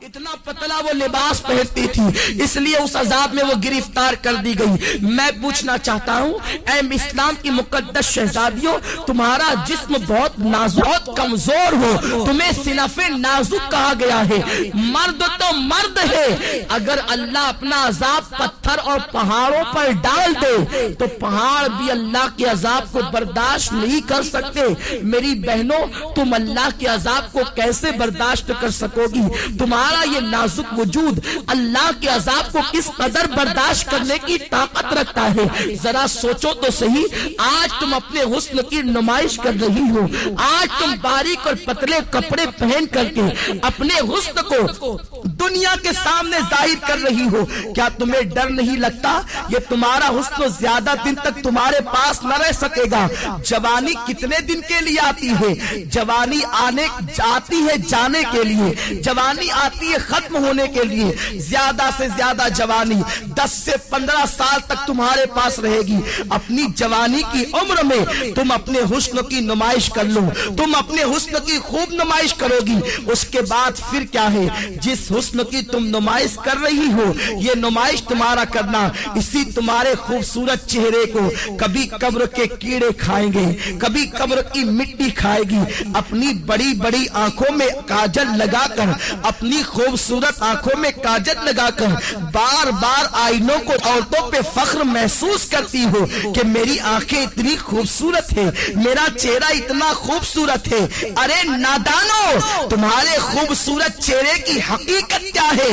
اتنا پتلا وہ لباس پہنتی تھی، اس لیے اس عذاب میں وہ گرفتار کر دی گئی۔ میں پوچھنا چاہتا ہوں اے اسلام کی مقدس شہزادیوں، تمہارا جسم بہت نازک، بہت کمزور ہو، تمہیں صنف نازک کہا گیا ہے، مرد تو مرد ہے، اگر اللہ اپنا عذاب پتھر اور پہاڑوں پر ڈال دے تو پہاڑ بھی اللہ کے عذاب کو برداشت نہیں کر سکتے۔ میری بہنوں، تم اللہ کے عذاب کو کیسے برداشت کر سکو گی؟ تمہارا یہ نازک وجود اللہ کے عذاب کو کس قدر برداشت کرنے کی طاقت رکھتا ہے؟ ذرا سوچو تو صحیح، آج تم اپنے حسن کی نمائش کر رہی ہو، آج تم باریک اور پتلے کپڑے پہن کر کے اپنے حسن کو دنیا کے سامنے ظاہر کر رہی ہو، کیا تمہیں ڈر نہیں لگتا یہ تمہارا حسن زیادہ دن تک تمہارے پاس نہ رہ سکے گا؟ جوانی کتنے دن کے لیے آتی ہے؟ جوانی آتی ہے جانے کے لیے، جوانی آتی ہے ختم ہونے کے لیے۔ زیادہ سے زیادہ جوانی 10 سے 15 سال تک تمہارے پاس رہے گی۔ اپنی جوانی کی عمر میں تم اپنے حسن کی نمائش کر لو، تم اپنے حسن کی خوب نمائش کرو گی، اس کے بعد پھر کیا ہے؟ جس حسن کی تم نمائش کر رہی ہو، یہ نمائش تمہارا کرنا اسی تمہارے خوبصورت چہرے کو کبھی قبر کے کیڑے کھائیں گے، کبھی قبر کی مٹی کھائے گی۔ اپنی بڑی بڑی آنکھوں میں کاجل لگا کر، اپنی خوبصورت آنکھوں میں کاجل لگا کر بار بار آئینوں کو عورتوں پہ فخر محسوس کرتی ہو کہ میری آنکھیں اتنی خوبصورت ہے، میرا چہرہ اتنا خوبصورت ہے۔ ارے نادانو، تمہارے خوبصورت چہرے کی حقیقت کیا ہے؟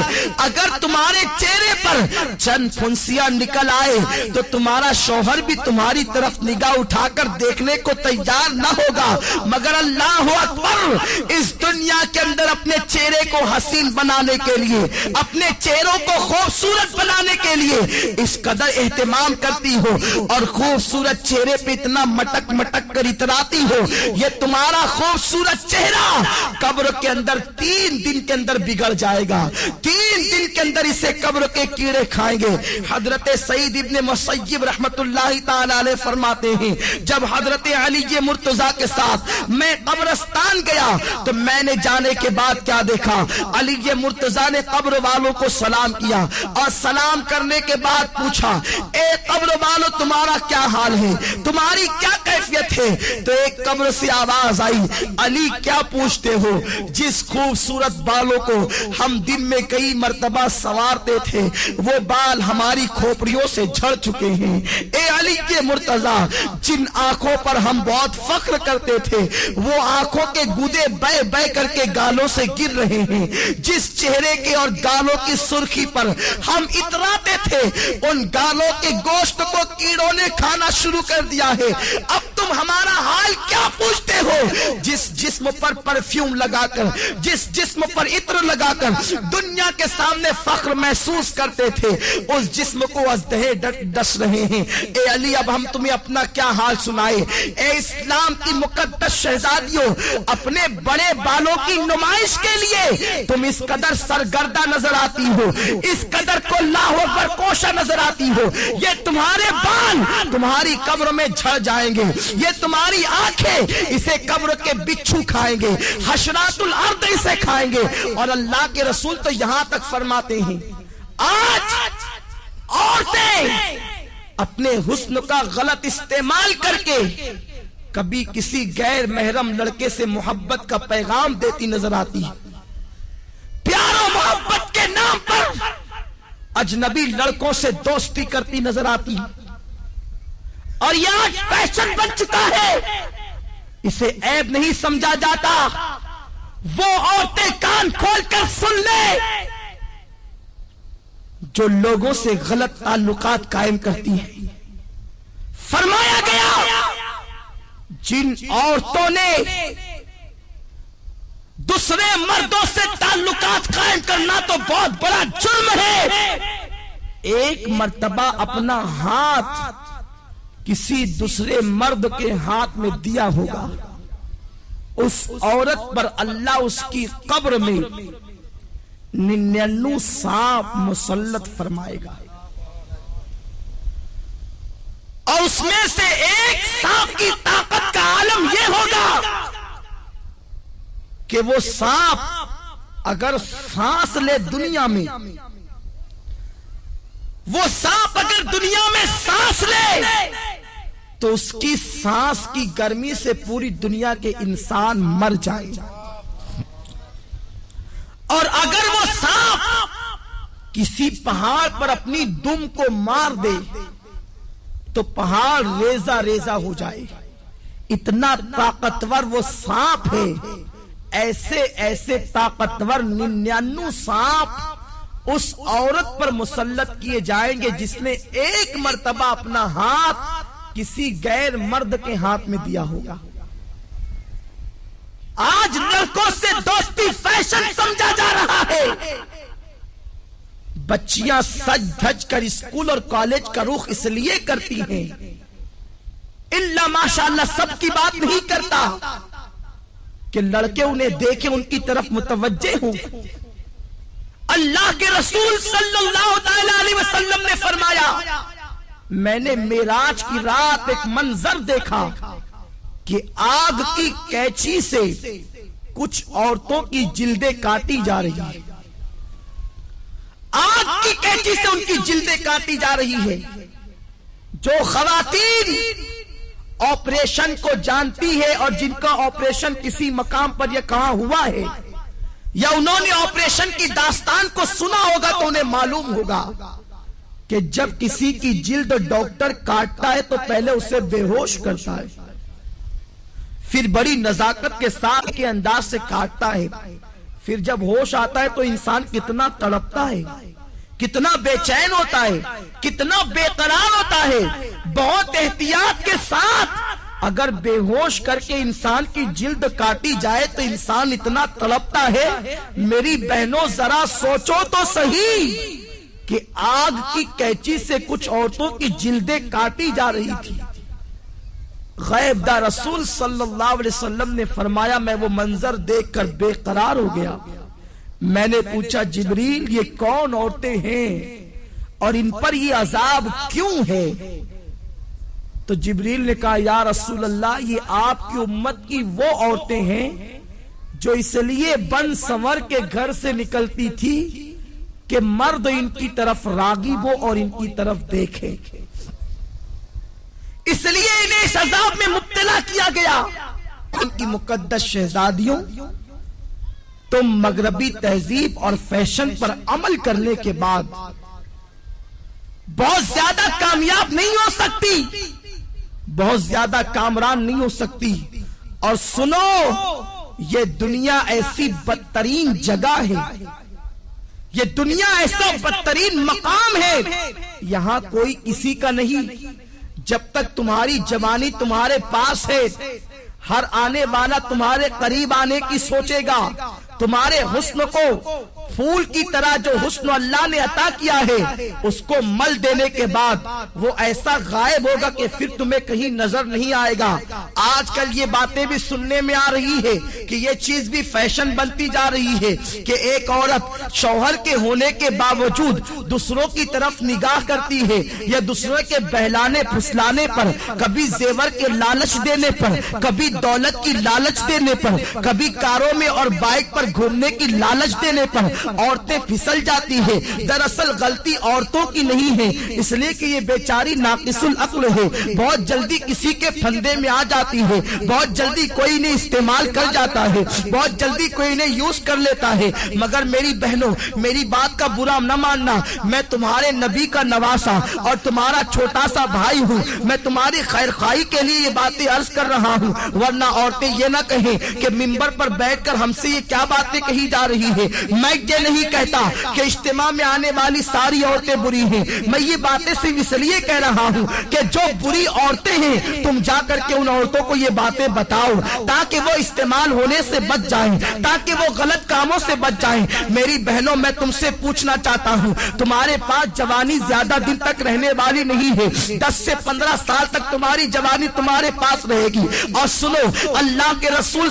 اگر تمہارے چہرے پر چند پھنسیاں نکل آئے تو تمہارا شوہر بھی تمہاری طرف نگاہ اٹھا کر دیکھنے کو تیار نہ ہوگا، مگر اللہ اکبر، اس دنیا کے اندر اپنے چہرے کو حسین بنانے کے لیے، اپنے چہروں کو خوبصورت بنانے کے لیے اس قدر اہتمام کرتی ہو اور خوبصورت چہرے پہ اتنا مٹک مٹک کر اتراتی ہو، یہ تمہارا خوبصورت چہرہ قبر کے اندر 3 دن کے اندر بگڑ جائے گا، 3 دن کے اندر اسے قبر کے کیڑے کھائیں گے۔ حضرت سعید ابن مسیب رحمت اللہ تعالی علیہ فرماتے ہیں، جب حضرت علی مرتضیٰ کے ساتھ میں قبرستان گیا تو میں نے جانے کے بعد کیا دیکھا؟ علی مرتضیٰ نے قبر والوں کو سلام کیا اور سلام کرنے کے بعد پوچھا، اے قبر والوں، تمہارا کیا حال ہے؟ تمہاری کیا کیفیت ہے؟ تو ایک قبر سے آواز آئی، علی کیا پوچھتے ہو؟ جس خوبصورت بالوں کو ہم دن میں کئی مرتبہ سنوارتے تھے وہ بال ہماری کھوپڑیوں سے جھڑ چکے ہیں۔ اے علی کے مرتضیٰ، جن آنکھوں پر ہم بہت فخر کرتے تھے وہ آنکھوں کے گودے بے بے کر کے گالوں سے گر رہے ہیں، جس چہرے کے اور گالوں کی سرخی پر ہم اتراتے تھے ان گالوں کے گوشت کو کیڑوں نے کھانا شروع کر دیا ہے۔ اب تم ہمارا حال کیا پوچھتے ہو؟ جس جسم پر پرفیوم لگا کر، جس جسم پر عطر لگا کر دنیا کے سامنے فخر محسوس کرتے تھے، اس جسم کو ازدہے ڈس رہے ہیں۔ اے علی، اب ہم تمہیں اپنا کیا حال سنائے؟ اے اسلام کی مقدس شہزادیوں، اپنے بڑے بالوں کی نمائش کے لیے تم اس قدر سرگردہ نظر آتی ہو، اس قدر کو لاہور پر کوشا نظر آتی ہو، یہ تمہارے بال تمہاری قبر میں جھڑ جائیں گے، یہ تمہاری آنکھیں اسے قبر کے بچھو کھائیں گے، حشرات الارض اسے کھائیں گے۔ اور اللہ کے رسول تو یہاں تک فرماتے ہیں، آج عورتیں اپنے حسن کا غلط استعمال کر کے کبھی کسی غیر محرم لڑکے سے محبت کا پیغام دیتی نظر آتی ہے، پیار و محبت کے نام پر اجنبی لڑکوں سے دوستی کرتی نظر آتی ہے، اور یہ آج فیشن بن چکا ہے، اسے عیب نہیں سمجھا جاتا۔ وہ عورتیں کان کھول کر سن لے جو لوگوں سے غلط تعلقات قائم کرتی ہیں۔ فرمایا گیا جن عورتوں نے دوسرے مردوں سے تعلقات قائم کرنا تو بہت بڑا جرم ہے، ایک مرتبہ اپنا ہاتھ کسی دوسرے مرد کے ہاتھ میں دیا ہوگا، اس عورت پر اللہ اس کی قبر میں 99 سانپ مسلط فرمائے گا، اور اس میں سے ایک سانپ کی طاقت کا عالم یہ ہوگا کہ وہ سانپ اگر سانس لے دنیا میں، وہ سانپ اگر دنیا میں سانس لے تو اس کی سانس کی گرمی سے پوری دنیا کے انسان مر جائے، اور اگر وہ سانپ کسی پہاڑ پر اپنی دم کو مار دے تو پہاڑ ریزہ ریزہ ہو جائے، اتنا طاقتور وہ سانپ ہے۔ ایسے ایسے طاقتور 99 سانپ اس عورت پر مسلط کیے جائیں گے جس نے ایک مرتبہ اپنا ہاتھ کسی غیر مرد کے ہاتھ میں دیا ہوگا۔ آج لڑکوں سے دوستی فیشن سمجھا جا رہا ہے، بچیاں سج دھج کر اسکول اور کالج کا رخ اس لیے کرتی ہیں، اللہ ماشاءاللہ سب کی بات نہیں کرتا کہ لڑکے انہیں دیکھیں، ان کی طرف متوجہ ہوں۔ اللہ کے رسول صلی اللہ علیہ وسلم نے فرمایا، میں نے معراج کی رات ایک منظر دیکھا کہ آگ کی کینچی سے کچھ عورتوں کی جلدیں کاٹی جا رہی ہیں، آگ کی کینچی سے ان کی جلدیں کاٹی جا رہی ہے۔ جو خواتین آپریشن کو جانتی ہے اور جن کا آپریشن کسی مقام پر یہ کہاں ہوا ہے یا انہوں نے آپریشن کی داستان کو سنا ہوگا تو انہیں معلوم ہوگا کہ جب کسی کی جلد ڈاکٹر کاٹتا ہے تو پہلے اسے بے ہوش کرتا ہے، پھر بڑی نزاکت کے ساتھ کے انداز سے کاٹتا ہے، پھر جب ہوش آتا ہے تو انسان کتنا تڑپتا ہے، کتنا بے چین ہوتا ہے، کتنا بے قرار ہوتا ہے۔ بہت احتیاط کے ساتھ اگر بے ہوش کر کے انسان کی جلد کاٹی جائے تو انسان اتنا تڑپتا ہے۔ میری بہنوں ذرا سوچو تو صحیح کہ آگ کی کینچی سے کچھ عورتوں کی جلدیں کاٹی جا رہی تھی۔ غیب دار رسول صلی اللہ علیہ وسلم نے فرمایا، میں وہ منظر دیکھ کر بے قرار ہو گیا۔ میں نے پوچھا، جبریل یہ کون عورتیں ہیں اور ان پر یہ عذاب کیوں ہے؟ تو جبریل نے کہا، یا رسول اللہ یہ آپ کی امت کی وہ عورتیں ہیں جو اس لیے بن سنور کے گھر سے نکلتی تھی کہ مرد ان کی طرف راغب ہو اور ان کی طرف دیکھے، اس لیے انہیں اس عذاب میں مبتلا کیا گیا۔ ان کی مقدس شہزادیوں، تم مغربی تہذیب اور فیشن پر عمل کرنے کے بعد بہت زیادہ کامیاب نہیں ہو سکتی، بہت زیادہ کامران نہیں ہو سکتی۔ اور سنو، یہ دنیا ایسی بدترین جگہ ہے، یہ دنیا ایسا بدترین مقام ہے، یہاں کوئی کسی کا نہیں۔ جب تک تمہاری جوانی تمہارے پاس ہے، ہر آنے والا تمہارے قریب آنے کی سوچے گا، تمہارے حسن کو پھول کی طرح جو حسن اللہ نے عطا کیا ہے اس کو مل دینے کے بعد وہ ایسا غائب ہوگا کہ پھر تمہیں کہیں نظر نہیں آئے گا۔ آج کل یہ باتیں بھی سننے میں آ رہی ہے کہ یہ چیز بھی فیشن بنتی جا رہی ہے کہ ایک عورت شوہر کے ہونے کے باوجود دوسروں کی طرف نگاہ کرتی ہے، یا دوسروں کے بہلانے پھسلانے پر، کبھی زیور کے لالچ دینے پر، کبھی دولت کی لالچ دینے پر، کبھی کاروں میں اور بائک پر گھومنے کی لالچ دینے پر عورتیں پھسل جاتی ہے۔ دراصل غلطی عورتوں کی نہیں ہے، اس لیے کہ یہ بیچاری ناقص العقل ہے، بہت جلدی کسی کے پھندے میں آ جاتی ہے، بہت جلدی کوئی نے استعمال کر جاتا ہے، بہت جلدی کوئی نے یوز کر لیتا ہے۔ مگر میری بہنوں، میری بات کا برا نہ ماننا، میں تمہارے نبی کا نواسا اور تمہارا چھوٹا سا بھائی ہوں، میں تمہاری خیر خواہی کے لیے یہ باتیں عرض کر رہا ہوں، ورنہ عورتیں یہ نہ کہیں کہ منبر پر بیٹھ کر ہم سے یہ کیا باتیں کہی جا رہی ہے۔ میں یہ نہیں کہتا کہ اجتماع میں آنے والی ساری عورتیں بری ہیں، میں یہ باتیں صرف اس لیے کہہ رہا ہوں کہ جو بری عورتیں ہیں تم جا کر کے ان عورتوں کو یہ باتیں بتاؤ تاکہ وہ استعمال ہونے سے بچ جائیں، تاکہ وہ غلط کاموں سے بچ جائیں۔ میری بہنوں، میں تم سے پوچھنا چاہتا ہوں، تمہارے پاس جوانی زیادہ دن تک رہنے والی نہیں ہے، 10 سے 15 سال تک تمہاری جوانی تمہارے پاس رہے گی۔ اور سنو، اللہ کے رسول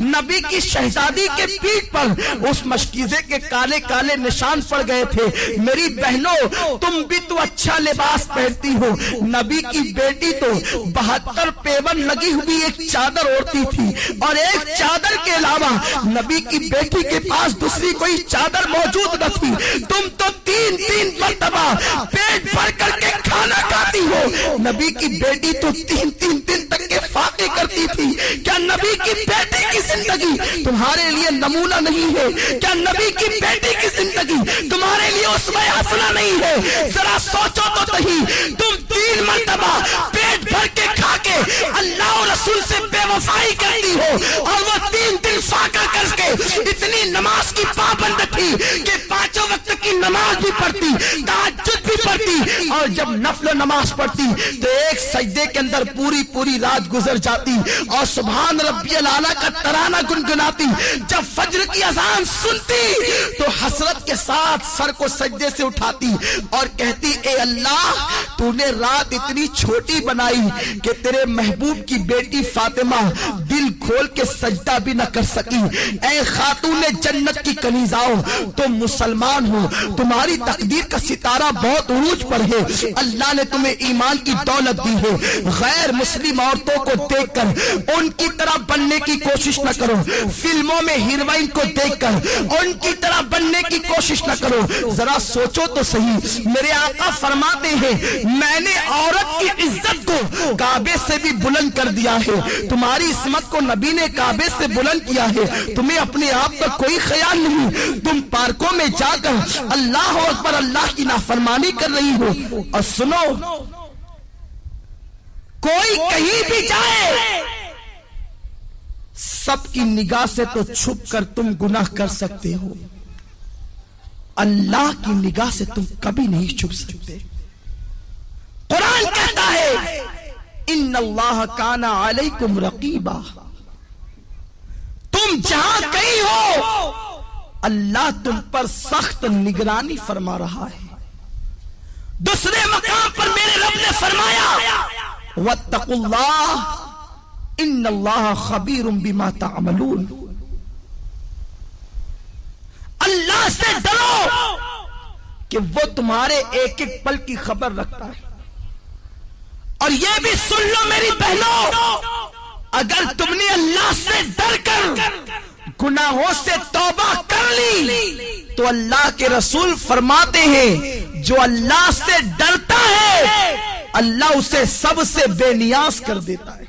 نبی کی شہزادی کے پیٹھ پر اس مشکیزے کے کالے کالے نشان پڑ گئے تھے۔ میری بہنوں، تم بھی تو اچھا لباس پہنتی ہو، نبی کی بیٹی تو 72 پیون لگی ہوئی ایک چادر اوڑھتی تھی، اور ایک چادر کے علاوہ نبی کی بیٹی کے پاس دوسری کوئی چادر موجود نہ تھی۔ تم تو 3 مرتبہ پیٹ بھر کر کے کھانا کھاتی ہو، نبی کی بیٹی تو 3 دن تک کے فاقے کرتی تھی۔ کیا نبی کی بیٹی کی زندگی تمہارے لیے نمونہ نہیں ہے؟ کیا نبی کی بیٹی کی زندگی تمہارے لیے اسوہ حسنہ نہیں ہے؟ ذرا سوچو تو صحیح، تم 3 مرتبہ پیٹ بھر کے کھا کے اللہ اور رسول سے بے وفائی کرتی ہو، اور وہ 3 دن فاقہ کر کے اتنی نماز کی پابند تھی کہ 5 وقت کی نماز بھی پڑھتی، تہجد بھی پڑھتی، اور جب نفل نماز پڑھتی تو ایک سجدے کے اندر پوری رات گزر جاتی، اور سبحان ربی الاعلیٰ کا ترانہ گنگناتی۔ جب فجر کی اذان سنتی تو حسرت کے ساتھ سر کو سجدے سے اٹھاتی اور کہتی، اے اللہ، تو نے رات اتنی چھوٹی بنائی کہ تیرے محبوب کی بیٹی فاطمہ دل کھول کے سجدہ بھی نہ کر سکی۔ اے خاتون جنت کی کنیزاؤ، تم مسلمان ہو، تمہاری تقدیر کا ستارہ بہت عروج پر ہے، اللہ نے تمہیں ایمان کی دولت دی ہے۔ غیر مسلم عورتوں کو دیکھ کر ان کی طرح بننے کی کوشش نہ کرو، فلموں میں ہیروئن کو دیکھ کر ان کی طرح بننے کی کوشش نہ کرو۔ ذرا سوچو تو صحیح، میرے آقا فرماتے ہیں، میں نے عورت کی عزت کو کعبے سے بھی بلند کر دیا ہے۔ تمہاری عصمت کو نبی نے کعبے سے بلند کیا ہے، تمہیں اپنے آپ کا کوئی خیال نہیں، تم پارکوں میں جا کر اللہ اکبر اللہ کی نافرمانی کر رہی ہو۔ اور سنو، کوئی کہیں بھی جائے، سب کی نگاہ سے تو چھپ کر تم گناہ کر سکتے ہو، اللہ کی نگاہ سے تم کبھی نہیں چھپ سکتے۔ قرآن کہتا ہے، ان اللہ کان علیکم رقیبا، تم جہاں کہیں ہو اللہ تم پر سخت نگرانی فرما رہا ہے۔ دوسرے مقام پر میرے رب نے فرمایا، واتقوا اللہ ان اللہ خبیر بما تعملون، اللہ سے ڈرو کہ وہ تمہارے ایک ایک پل کی خبر رکھتا ہے۔ اور یہ بھی سن لو میری بہنوں، اگر تم نے اللہ سے ڈر کر گناہوں سے توبہ کر لی تو اللہ کے رسول فرماتے ہیں، جو اللہ سے ڈرتا ہے اللہ اسے سب سے بے نیاز کر دیتا ہے۔